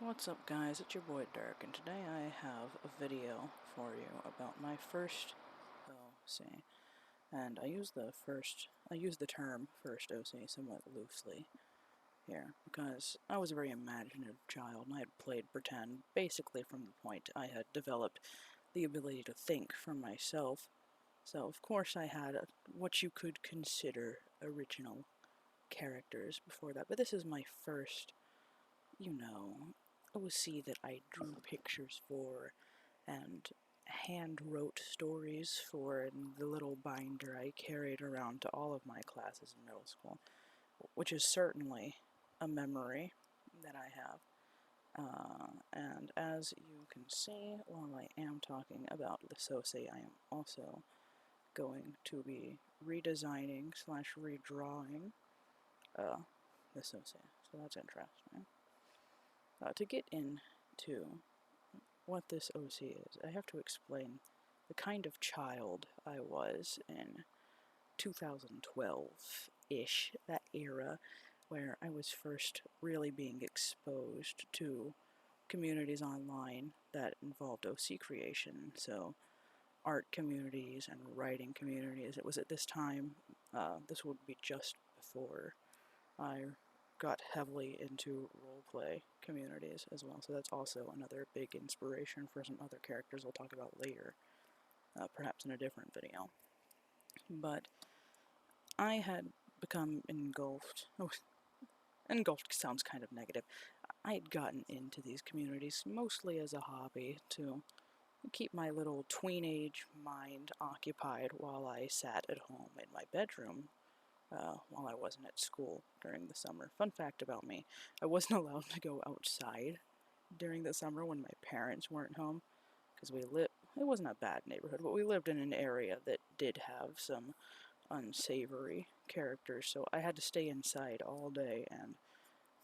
What's up guys, it's your boy Dirk, and today I have a video for you about my first OC. And I use the term first OC somewhat loosely here, because I was a very imaginative child and I had played pretend basically from the point I had developed the ability to think for myself. So of course I had what you could consider original characters before that, but this is my first, OC that I drew pictures for and hand wrote stories for in the little binder I carried around to all of my classes in middle school, which is certainly a memory that I have. And as you can see, while I am talking about this OC, I am also going to be redesigning slash redrawing this OC, so that's interesting. To get into what this OC is, I have to explain the kind of child I was in 2012-ish, that era where I was first really being exposed to communities online that involved OC creation, so art communities and writing communities. It was at this time, this would be just before I got heavily into roleplay communities as well, so that's also another big inspiration for some other characters I'll talk about later, perhaps in a different video. But I had become engulfed. Oh, engulfed sounds kind of negative. I had gotten into these communities mostly as a hobby to keep my little tween-age mind occupied while I sat at home in my bedroom while I wasn't at school during the summer. Fun fact about me, I wasn't allowed to go outside during the summer when my parents weren't home, because it wasn't a bad neighborhood, but we lived in an area that did have some unsavory characters, so I had to stay inside all day, and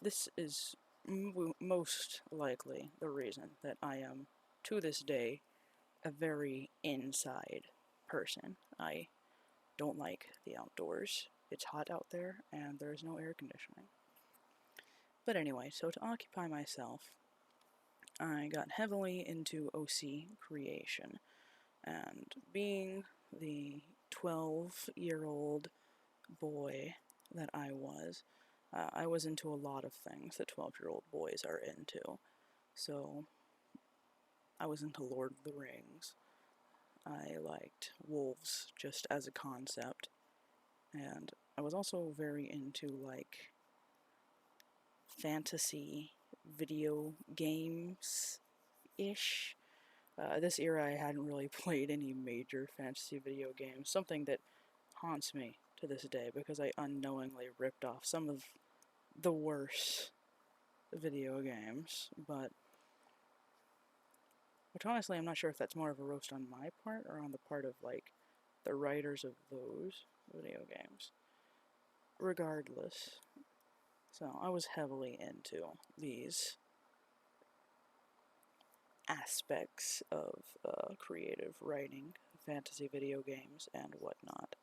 this is most likely the reason that I am, to this day, a very inside person. I don't like the outdoors. It's hot out there, and there's no air conditioning. But anyway, so to occupy myself, I got heavily into OC creation, and being the 12-year-old boy that I was into a lot of things that 12-year-old boys are into. So, I was into Lord of the Rings. I liked wolves just as a concept, and I was also very into, like, fantasy video games-ish. This era I hadn't really played any major fantasy video games, something that haunts me to this day because I unknowingly ripped off some of the worst video games, but which honestly I'm not sure if that's more of a roast on my part or on the part of, like, the writers of those video games. Regardless, so I was heavily into these aspects of creative writing, fantasy video games, and whatnot.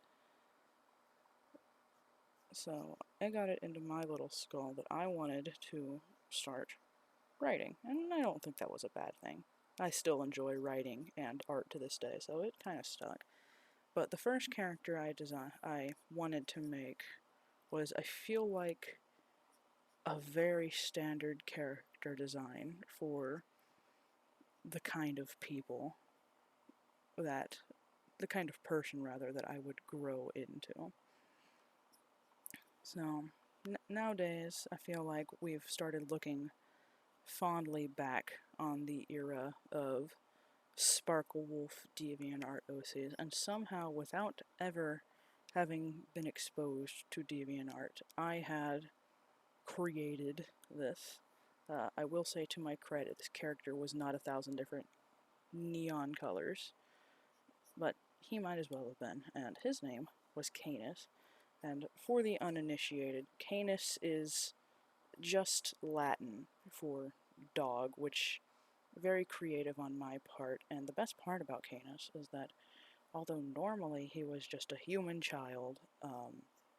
So I got it into my little skull that I wanted to start writing, and I don't think that was a bad thing. I still enjoy writing and art to this day, so it kind of stuck. But the first character I wanted to make was, I feel like, a very standard character design for the kind of person rather, that I would grow into. So, nowadays, I feel like we've started looking fondly back on the era of Sparkle Wolf DeviantArt OCs, and somehow, without ever having been exposed to DeviantArt, I had created this. I will say, to my credit, this character was not 1,000 different neon colors, but he might as well have been, and his name was Canis. And for the uninitiated, Canis is just Latin for dog, which very creative on my part, and the best part about Canis is that although normally he was just a human child,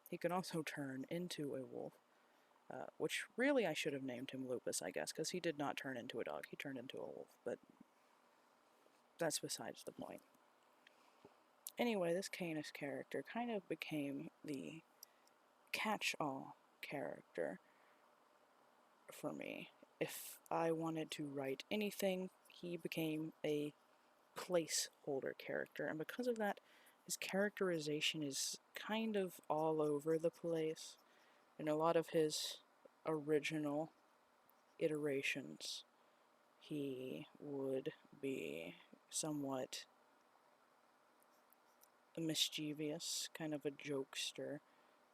he could also turn into a wolf. which really I should have named him Lupus, I guess, because he did not turn into a dog. He turned into a wolf, but that's besides the point. Anyway, this Canis character kind of became the catch-all character for me. If I wanted to write anything, he became a placeholder character, and because of that, his characterization is kind of all over the place. In a lot of his original iterations, he would be somewhat mischievous, kind of a jokester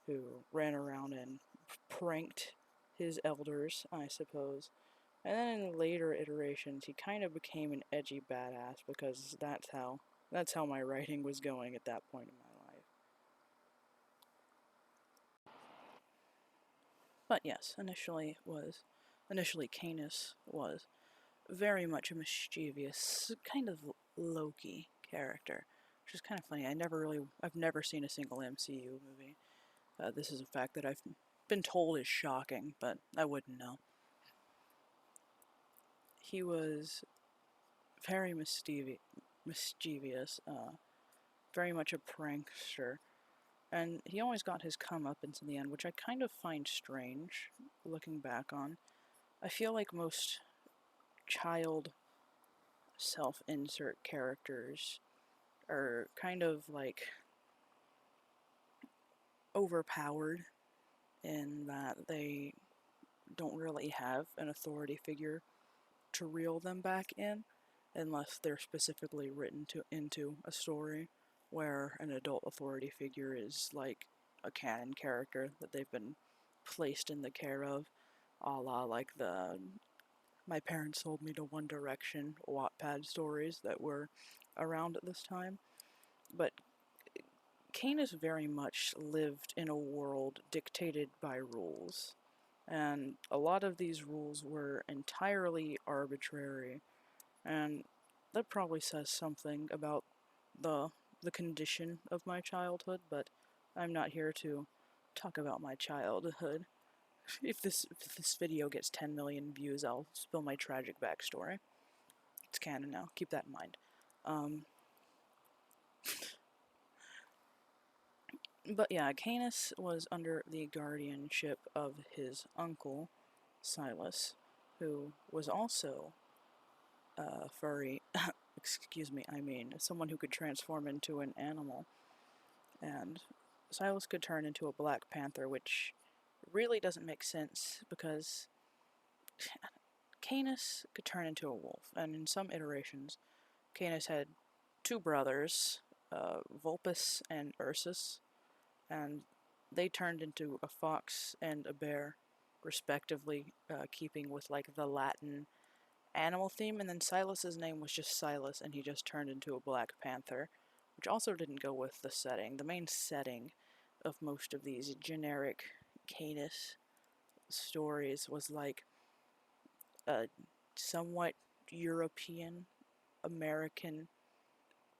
who ran around and pranked his elders, I suppose. And then in later iterations, he kind of became an edgy badass because that's how my writing was going at that point in my life. But yes, initially Canis was very much a mischievous, kind of low-key character, which is kind of funny. I've never seen a single MCU movie. This is a fact that I've been told is shocking, but I wouldn't know. He was very mischievous, very much a prankster, and he always got his comeuppance in the end, which I kind of find strange, looking back on. I feel like most child self-insert characters are kind of like overpowered in that they don't really have an authority figure to reel them back in unless they're specifically written into a story where an adult authority figure is like a canon character that they've been placed in the care of, a la like the My Parents Sold Me to One Direction Wattpad stories that were around at this time. But Canis very much lived in a world dictated by rules, and a lot of these rules were entirely arbitrary, and that probably says something about the the condition of my childhood, but I'm not here to talk about my childhood. If this video gets 10 million views, I'll spill my tragic backstory. It's canon now. Keep that in mind. But yeah, Canis was under the guardianship of his uncle, Silas, who was also furry. Excuse me, I mean, someone who could transform into an animal. And Silas could turn into a Black Panther, which really doesn't make sense because Canis could turn into a wolf, and in some iterations, Canis had two brothers, Vulpus and Ursus, and they turned into a fox and a bear, respectively, keeping with like the Latin animal theme. And then Silas's name was just Silas, and he just turned into a Black Panther, which also didn't go with the setting. The main setting of most of these generic Canis stories was like a somewhat European American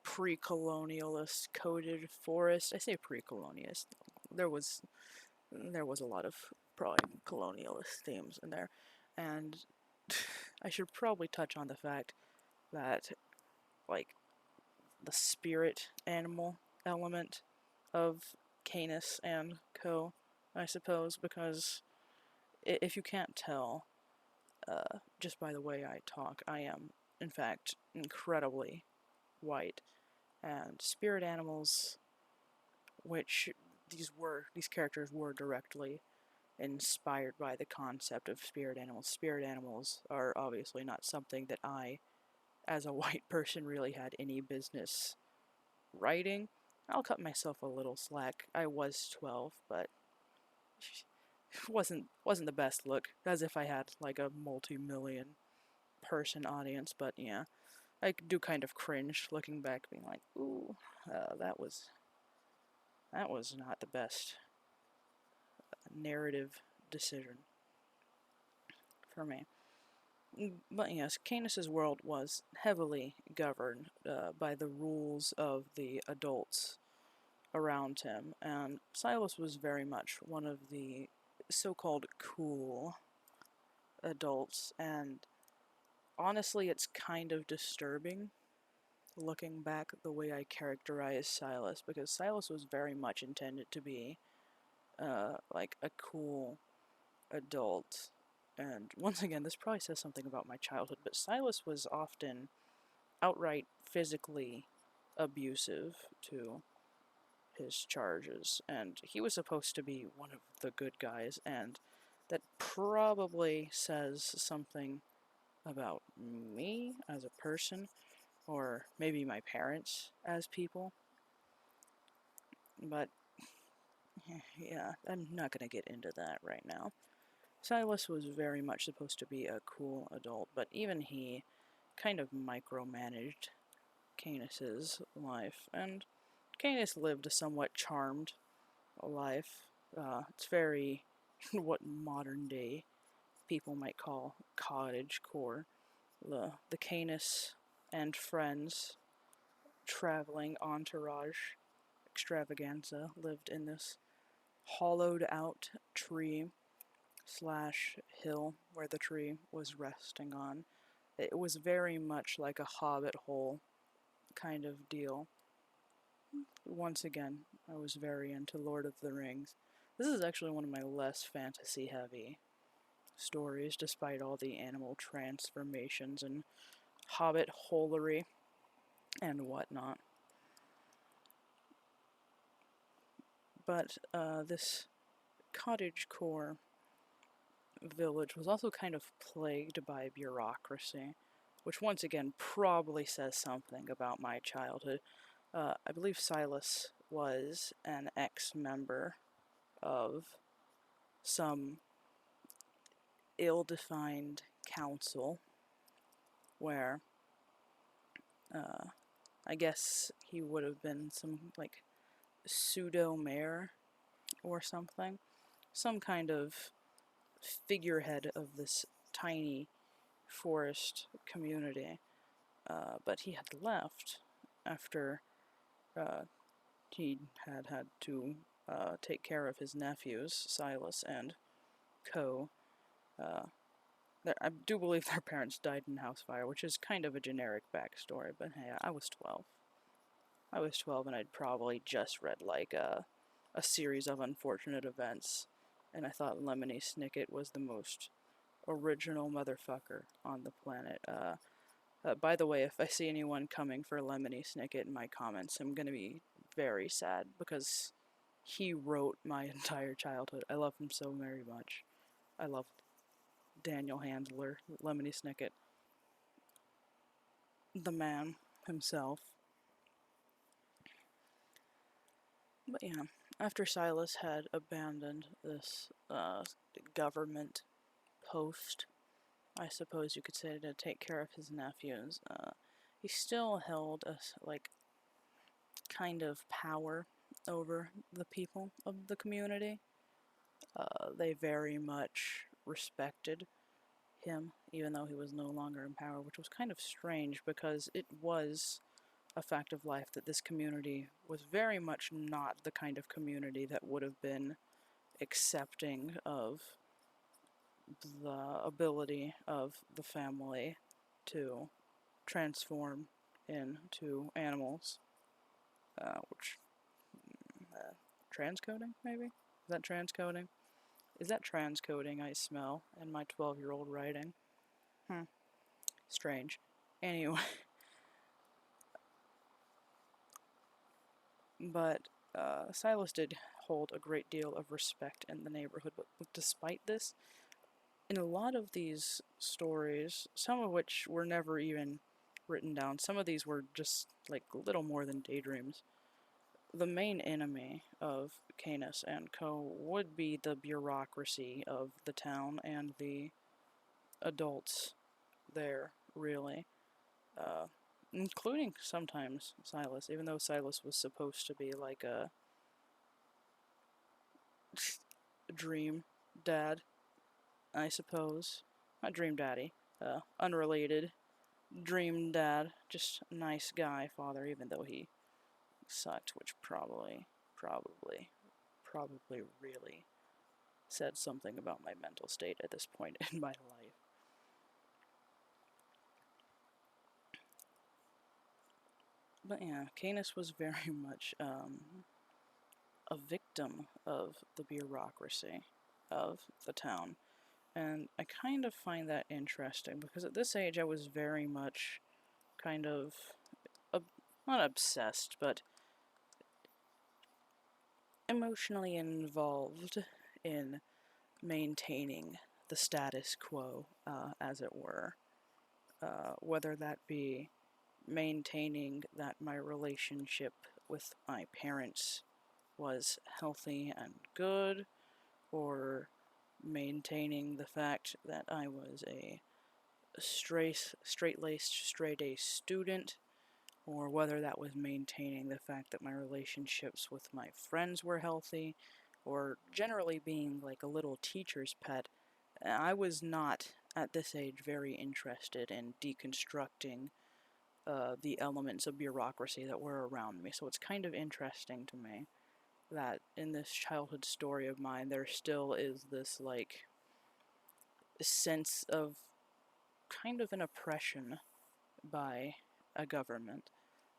pre-colonialist coded forest. I say pre-colonialist. There was a lot of probably colonialist themes in there, and I should probably touch on the fact that like the spirit animal element of Canis and Co. I suppose, because if you can't tell, just by the way I talk, I am in fact incredibly white, and spirit animals, which these characters were directly inspired by the concept of spirit animals. Spirit animals are obviously not something that I, as a white person, really had any business writing. I'll cut myself a little slack. I was 12, but it wasn't the best look, as if I had like a multi-million person audience. But yeah, I do kind of cringe looking back, being like, ooh, that was not the best narrative decision for me. But yes, Canis's world was heavily governed by the rules of the adults around him, and Silas was very much one of the so-called cool adults, and honestly, it's kind of disturbing looking back the way I characterize Silas, because Silas was very much intended to be like a cool adult. And once again, this probably says something about my childhood, but Silas was often outright physically abusive to his charges, and he was supposed to be one of the good guys, and that probably says something about me as a person, or maybe my parents as people. But yeah, I'm not gonna get into that right now. Silas was very much supposed to be a cool adult, but even he kind of micromanaged Canis's life, and Canis lived a somewhat charmed life. It's very what modern day people might call cottage core. The Canis and friends traveling entourage extravaganza lived in this hollowed out tree slash hill where the tree was resting on. It was very much like a hobbit hole kind of deal. Once again, I was very into Lord of the Rings. This is actually one of my less fantasy heavy stories, despite all the animal transformations and hobbit holery and whatnot. But this cottagecore village was also kind of plagued by bureaucracy, which once again probably says something about my childhood. I believe Silas was an ex-member of some ill-defined council where I guess he would have been some like pseudo mayor or something, some kind of figurehead of this tiny forest community. But he had left after uh, he had to take care of his nephews, Silas and Co. Uh, I do believe their parents died in house fire, which is kind of a generic backstory, but hey, I was 12. I was 12 and I'd probably just read like a series of unfortunate events, and I thought Lemony Snicket was the most original motherfucker on the planet. By the way, if I see anyone coming for Lemony Snicket in my comments, I'm gonna be very sad because he wrote my entire childhood. I love him so very much. I love Daniel Handler, Lemony Snicket, the man himself. But yeah, after Silas had abandoned this government post, I suppose you could say, to take care of his nephews, he still held a like kind of power over the people of the community. They very much respected him, even though he was no longer in power, which was kind of strange because it was a fact of life that this community was very much not the kind of community that would have been accepting of the ability of the family to transform into animals, which transcoding maybe? Is that transcoding? Is that transcoding I smell in my 12-year-old writing? Strange. Anyway, but Silas did hold a great deal of respect in the neighborhood, but despite this, in a lot of these stories, some of which were never even written down, some of these were just like little more than daydreams. The main enemy of Canis and Co. would be the bureaucracy of the town and the adults there, really. Including sometimes Silas, even though Silas was supposed to be like a dream dad, I suppose. Not dream daddy, unrelated. Dream dad, just nice guy father, even though he sucked, which probably really said something about my mental state at this point in my life. But yeah, Canis was very much a victim of the bureaucracy of the town. And I kind of find that interesting because at this age I was very much kind of not obsessed, but emotionally involved in maintaining the status quo, as it were. Whether that be maintaining that my relationship with my parents was healthy and good, or maintaining the fact that I was a straight-laced, straight-A student, or whether that was maintaining the fact that my relationships with my friends were healthy, or generally being like a little teacher's pet. I was not, at this age, very interested in deconstructing the elements of bureaucracy that were around me. So it's kind of interesting to me that in this childhood story of mine, there still is this, like, sense of kind of an oppression by a government,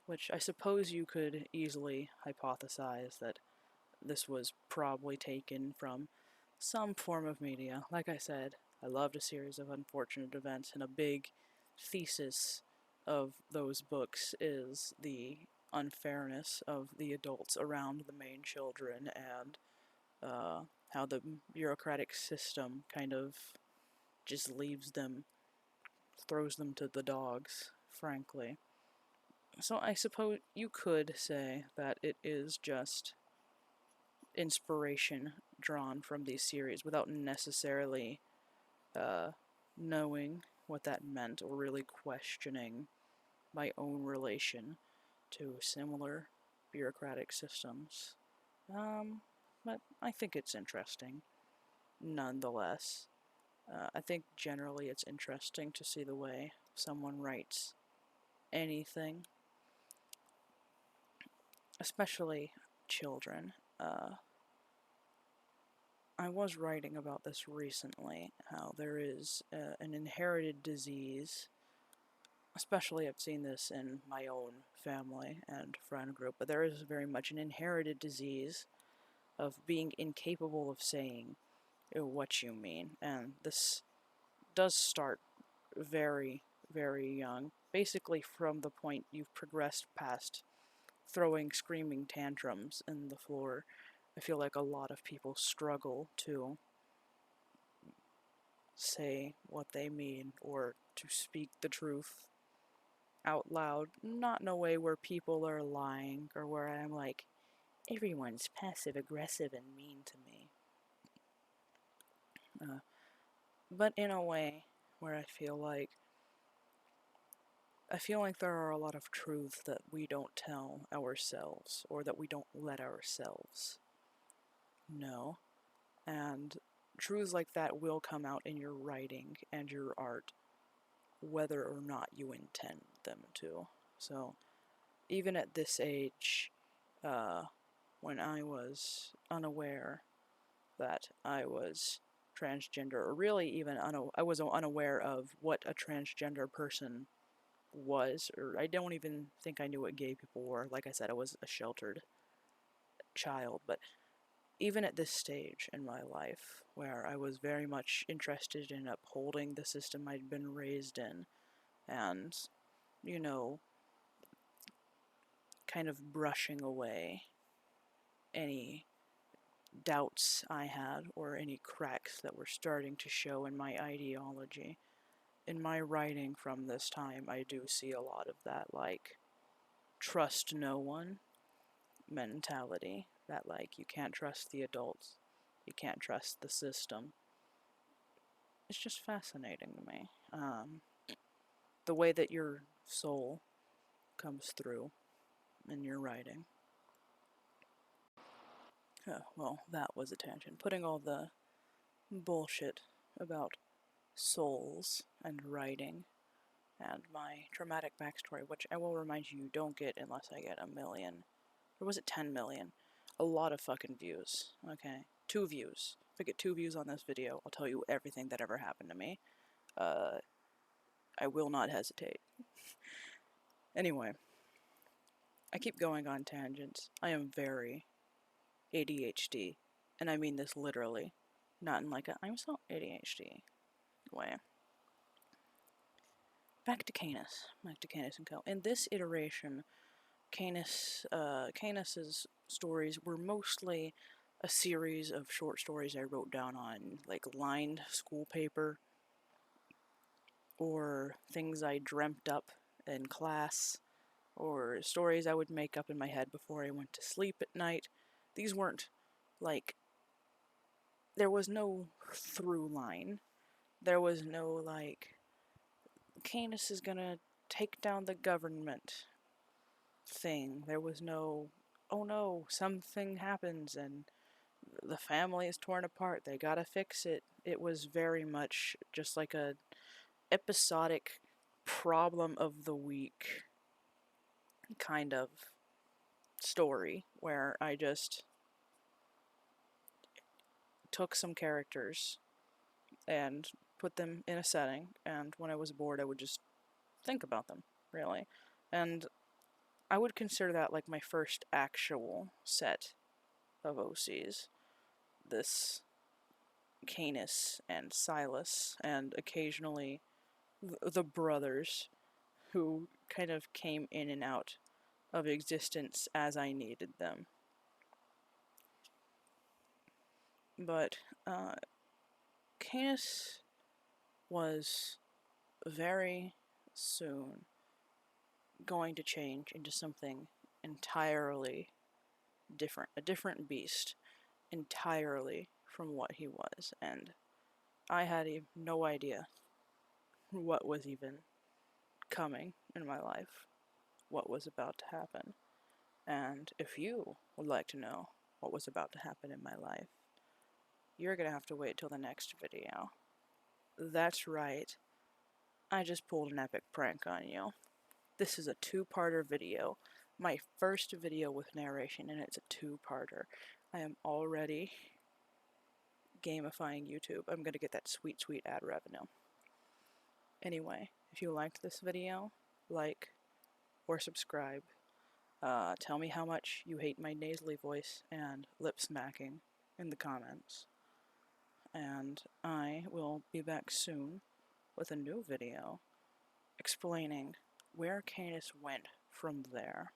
which I suppose you could easily hypothesize that this was probably taken from some form of media. Like I said, I loved a series of unfortunate events, and a big thesis of those books is the unfairness of the adults around the main children, and how the bureaucratic system kind of just leaves them, throws them to the dogs, frankly. So I suppose you could say that it is just inspiration drawn from these series without necessarily uh, knowing what that meant or really questioning my own relation to similar bureaucratic systems. But I think it's interesting, nonetheless. I think generally it's interesting to see the way someone writes anything, especially children. I was writing about this recently, how there is an inherited disease, especially I've seen this in my own family and friend group, but there is very much an inherited disease of being incapable of saying what you mean, and this does start very, very young, basically from the point you've progressed past throwing screaming tantrums in the floor. I feel like a lot of people struggle to say what they mean or to speak the truth out loud, not in a way where people are lying or where I'm like, everyone's passive aggressive and mean to me. But in a way where I feel like there are a lot of truths that we don't tell ourselves, or that we don't let ourselves know. And truths like that will come out in your writing and your art, whether or not you intend them to. So, even at this age, when I was unaware that I was transgender, or really even I was unaware of what a transgender person was, or I don't even think I knew what gay people were. Like I said, I was a sheltered child, but even at this stage in my life, where I was very much interested in upholding the system I'd been raised in, and, you know, kind of brushing away any doubts I had or any cracks that were starting to show in my ideology. In my writing from this time, I do see a lot of that, like, trust no one mentality, that, like, you can't trust the adults, you can't trust the system. It's just fascinating to me. The way that your soul comes through in your writing. Oh, well, that was a tangent. Putting all the bullshit about souls and writing and my traumatic backstory, which I will remind you don't get unless I get 1 million. Or was it 10 million? A lot of fucking views. Okay. 2 views. If I get 2 views on this video, I'll tell you everything that ever happened to me. I will not hesitate. Anyway, I keep going on tangents. I am very ADHD, and I mean this literally, not in like a I'm so ADHD way. Back to Canis and Co. In this iteration, Canis's stories were mostly a series of short stories I wrote down on like lined school paper, or things I dreamt up in class, or stories I would make up in my head before I went to sleep at night. These weren't like, there was no through line. There was no like, Canis is gonna take down the government thing. There was no, oh no, something happens and the family is torn apart, they gotta fix it. It was very much just like a episodic problem of the week kind of story where I just took some characters and put them in a setting, and when I was bored I would just think about them, really. And I would consider that like my first actual set of OCs. This Canis and Silas, and occasionally the brothers, who kind of came in and out of existence as I needed them. But Canis was very soon going to change into something entirely different, a different beast entirely from what he was, and I had no idea what was even coming in my life, what was about to happen. And if you would like to know what was about to happen in my life, you're gonna have to wait till the next video. That's right, I just pulled an epic prank on you. This is a 2-parter video. My first video with narration, and it's a 2-parter. I am already gamifying YouTube. I'm gonna get that sweet, sweet ad revenue. Anyway, if you liked this video, like or subscribe. Tell me how much you hate my nasally voice and lip smacking in the comments. And I will be back soon with a new video explaining where Canis went from there.